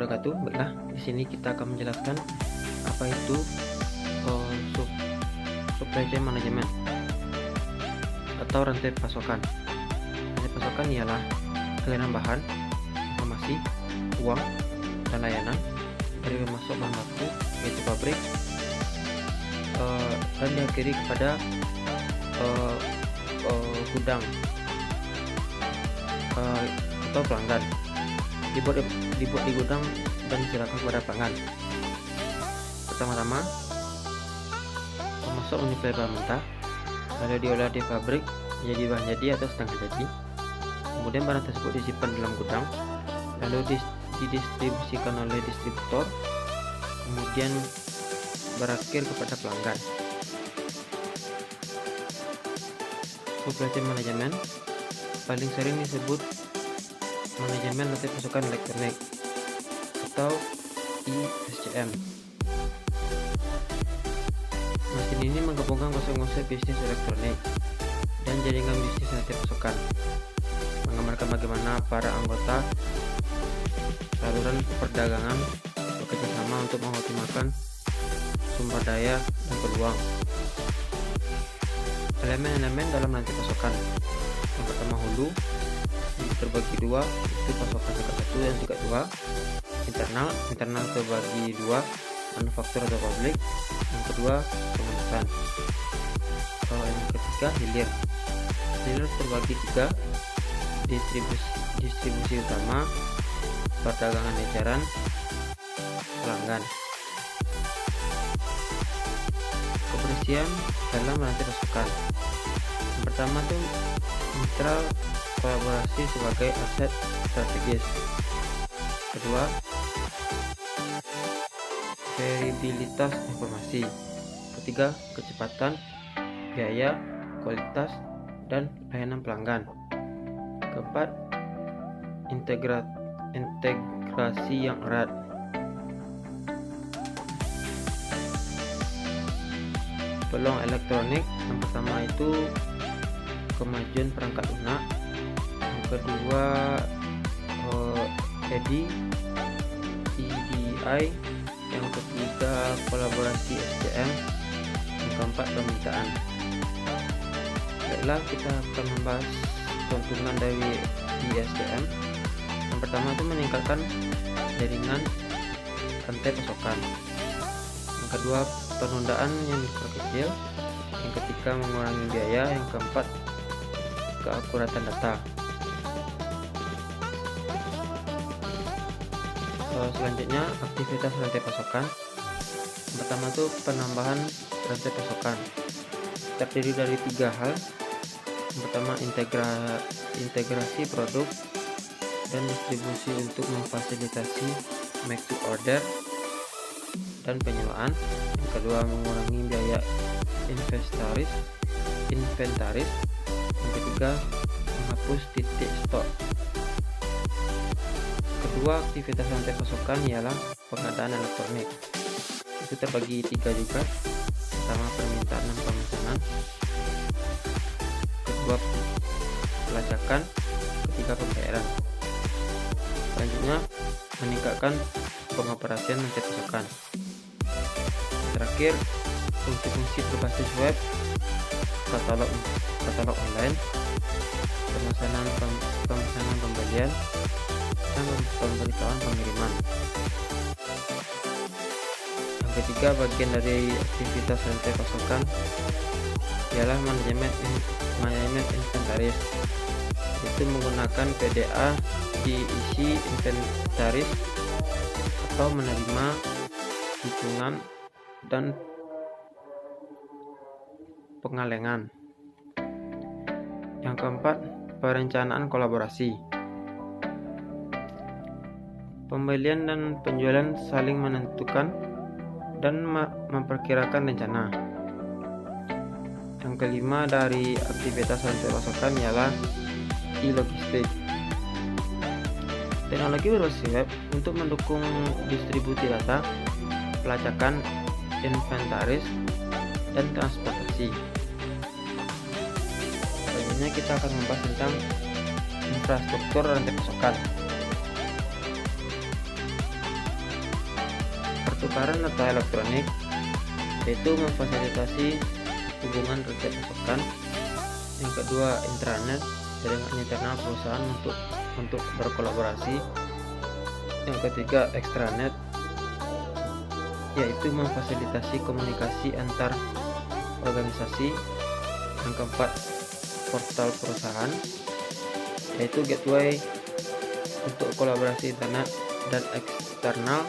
wabarakatuh. Baiklah, di sini kita akan menjelaskan apa itu supply chain management atau rantai pasokan. Rantai pasokan ialah aliran bahan, informasi, uang, dan layanan dari pemasok bahan baku yaitu pabrik dan diakhiri kepada gudang atau pelanggan. Dibuat di gudang dan diserahkan kepada pelanggan. Pertama-tama, pemasok menyuplai bahan mentah, lalu diolah di pabrik menjadi bahan jadi atau setengah jadi. Kemudian barang tersebut disimpan dalam gudang, lalu didistribusikan oleh distributor, kemudian berakhir kepada pelanggan. Supply chain management paling sering disebut manajemen rantai pasokan elektronik atau ISCM. Mesin ini menggabungkan konsep bisnis elektronik dan jaringan bisnis rantai pasokan, menggambarkan bagaimana para anggota saluran perdagangan bekerja sama untuk mengoptimalkan sumber daya dan peluang. Elemen-elemen dalam rantai pasokan. Yang pertama, hulu, terbagi dua, itu pasokan tingkat 1 dan tingkat 2. Internal terbagi dua, manufaktur atau pabrik. Yang kedua, pengemasan. Yang ketiga, hilir terbagi 3, distribusi utama, perdagangan eceran, pelanggan. Kebersihan dalam rantai pasokan. Yang pertama tuh mitra kolaborasi sebagai aset strategis. Kedua, variabilitas informasi. Ketiga, kecepatan, biaya, kualitas, dan layanan pelanggan. Keempat, integrasi yang erat. Peluang elektronik. Yang pertama itu kemajuan perangkat lunak. Yang kedua EDI. Yang ketiga kolaborasi SCM. Yang keempat permintaan. Baiklah, kita akan membahas keuntungan dari ISCM. Yang pertama itu meningkatkan jaringan rantai pasokan. Yang kedua, penundaan yang diperkecil. Yang ketiga, mengurangi biaya. Yang keempat, keakuratan data. Selanjutnya, aktivitas rantai pasokan. Yang pertama itu penambahan rantai pasokan, terdiri dari 3 hal. Yang pertama, integrasi produk dan distribusi untuk memfasilitasi make to order dan penyewaan. Yang kedua, mengurangi biaya inventaris. Yang ketiga, menghapus titik stok. Kedua, aktivitas rantai pasokan ialah pengadaan elektronik. Itu terbagi 3 juga. Pertama, permintaan dan pemesanan. Kedua, pelacakan. Ketiga, pembayaran. Selanjutnya, meningkatkan pengoperasian rantai pasokan. Terakhir, fungsi-fungsi berbasis web, katalog online, pemesanan pembelian, dan pemberitahuan pengiriman. Yang ketiga, bagian dari aktivitas rantai pasokan ialah manajemen inventaris. Itu menggunakan PDA diisi inventaris atau menerima hitungan dan pengalengan. Yang keempat, perencanaan kolaborasi. Pembelian dan penjualan saling menentukan dan memperkirakan rencana. Yang kelima dari aktivitas rantai pasokan ialah e-logistik. Teknologi berbasis web untuk mendukung distribusi data, pelacakan, inventaris, dan transportasi. Selanjutnya kita akan membahas tentang infrastruktur rantai pasokan. pertukaran data elektronik, yaitu memfasilitasi hubungan rantai pasokan. Yang kedua, intranet, jaringan internal perusahaan untuk berkolaborasi. Yang ketiga, extranet, yaitu memfasilitasi komunikasi antar organisasi. Yang keempat, portal perusahaan, yaitu gateway untuk kolaborasi internet dan eksternal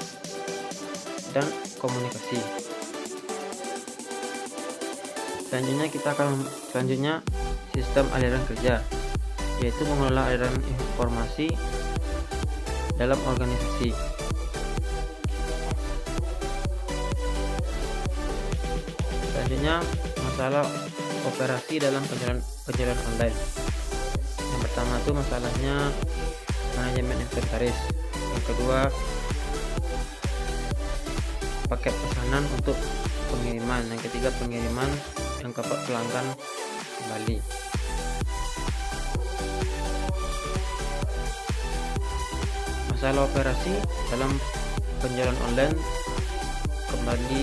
dan komunikasi. Selanjutnya sistem aliran kerja, yaitu mengelola aliran informasi dalam organisasi. Selanjutnya masalah operasi dalam penjualan online. Yang pertama itu masalahnya manajemen inventaris. Yang kedua, paket pesanan untuk pengiriman. Yang ketiga, pengiriman. Yang keempat, pelanggan kembali. Masalah operasi dalam penjualan online kembali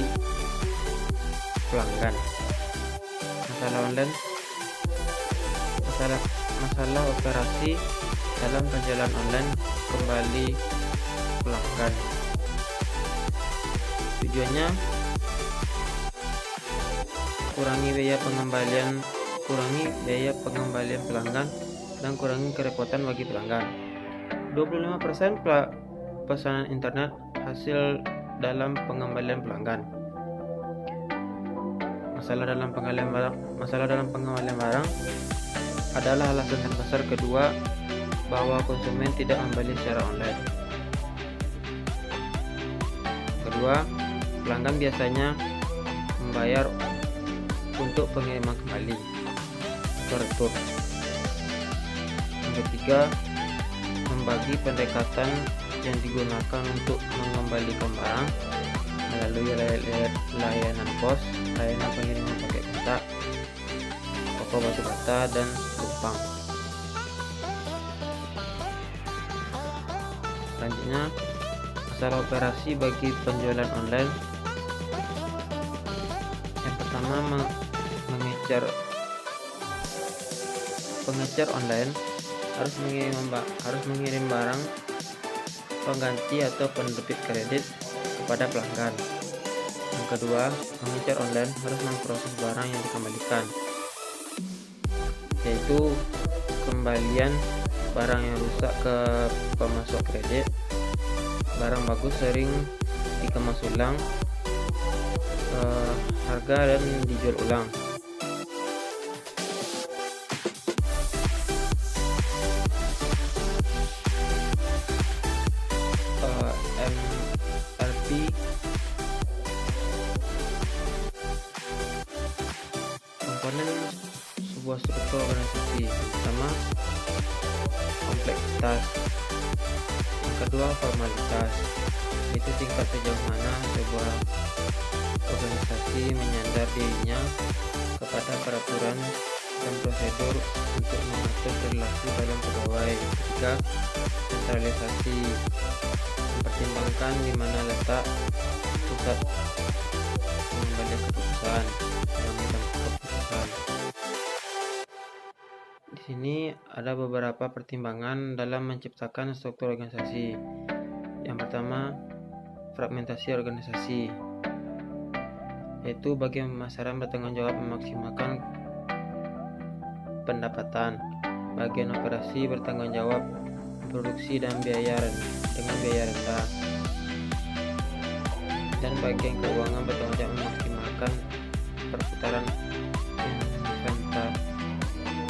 pelanggan. Masalah operasi dalam penjualan online kembali pelanggan. Tujuannya kurangi biaya pengembalian pelanggan dan kurangi kerepotan bagi pelanggan. 25% pesanan internet hasil dalam pengembalian pelanggan. Masalah dalam pengembalian barang adalah alasan terbesar kedua bahwa konsumen tidak membeli secara online. Kedua, pelanggan biasanya membayar untuk pengiriman kembali atau retur. Yang ketiga, membagi pendekatan yang digunakan untuk mengembalikan barang melalui layanan pos, layanan pengiriman pakai kotak, toko batu bata, dan tumpang. Selanjutnya, masalah operasi bagi penjualan online. Yang pertama, pengecer online harus mengirim barang pengganti atau penerbit kredit kepada pelanggan. Yang kedua, pengecer online harus memproses barang yang dikembalikan, yaitu kembalian barang yang rusak ke pemasok kredit. Barang bagus sering dikemas ulang, harga dan dijual ulang. MRP komponen sebuah struktur organisasi. Pertama, kompleksitas. Yang kedua, formalitas, itu tingkat sejauh mana sebuah organisasi menyandar dirinya kepada peraturan dan prosedur untuk mengatur perilaku dalam pegawai. Ketiga, sentralisasi, mempertimbangkan di mana letak pusat pengambilan keputusan. Di sini ada beberapa pertimbangan dalam menciptakan struktur organisasi. Yang pertama, fragmentasi organisasi, yaitu bagian pemasaran bertanggung jawab memaksimalkan pendapatan, bagian operasi bertanggung jawab produksi dan dengan biaya rendah, dan bagian keuangan bertanggung jawab memaksimalkan perputaran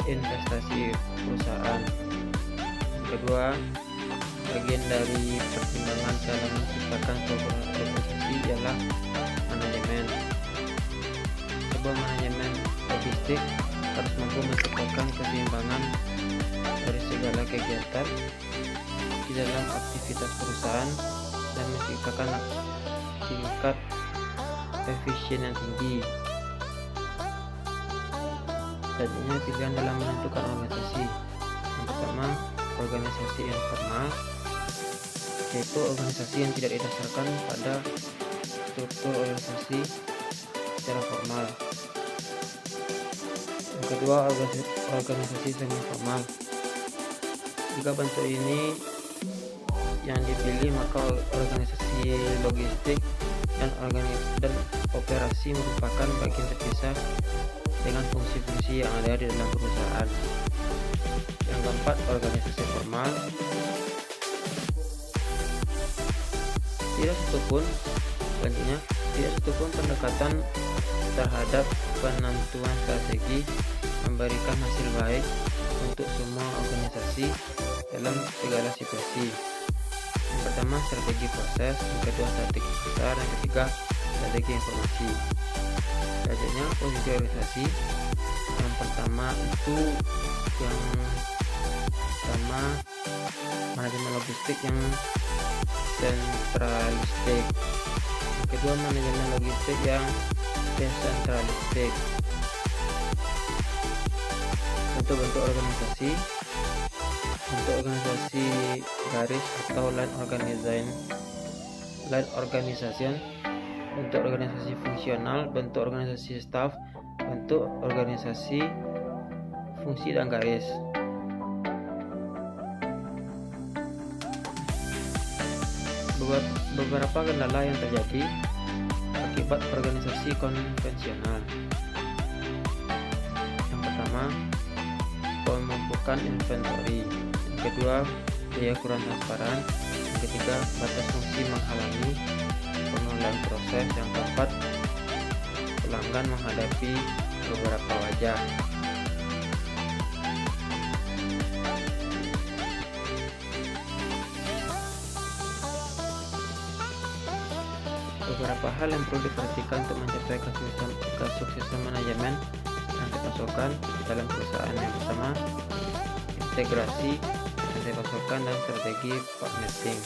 investasi perusahaan. Yang kedua, bagian dari pertimbangan dalam menciptakan struktur organisasi ialah manajemen. Sebuah manajemen logistik harus mampu menciptakan keseimbangan dari segala kegiatan di dalam aktivitas perusahaan dan menciptakan tingkat efisien yang tinggi. Selanjutnya, pilihan dalam menentukan organisasi. Yang pertama, organisasi informal, yaitu organisasi yang tidak didasarkan pada struktur organisasi secara formal. Yang kedua, organisasi semi formal. Jika bentuk ini yang dipilih, maka organisasi logistik dan operasi merupakan bagian terpisah dengan fungsi-fungsi yang ada di dalam perusahaan. Yang keempat, organisasi formal. Tidak satupun pendekatan terhadap penentuan strategi memberikan hasil baik untuk semua organisasi dalam segala situasi. Yang pertama, strategi proses, yang kedua strategi besar, yang ketiga strategi informasi. Selanjutnya, posisi organisasi. Yang pertama itu manajemen logistik yang sentralistik. Yang kedua, manajemen logistik yang desentralistik. Bentuk organisasi. Bentuk organisasi garis atau line organization, bentuk organisasi fungsional, bentuk organisasi staff, bentuk organisasi fungsi dan garis. Beberapa kendala yang terjadi akibat organisasi konvensional. Yang pertama, pemumpukan inventory. Yang kedua, biaya kurang transparan. Yang ketiga, batas fungsi menghalangi pengelolaan proses. Yang keempat, pelanggan menghadapi beberapa wajah. Beberapa hal yang perlu diperhatikan untuk mencapai kesuksesan manajemen rantai pasokan dalam perusahaan. Yang pertama, integrasi rantai pasokan dan strategi partnering.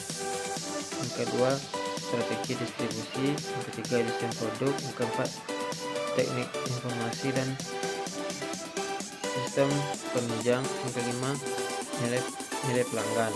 Yang kedua, strategi distribusi. Yang ketiga, desain produk. Yang keempat, teknik informasi dan sistem penunjang. Yang kelima, nilai pelanggan.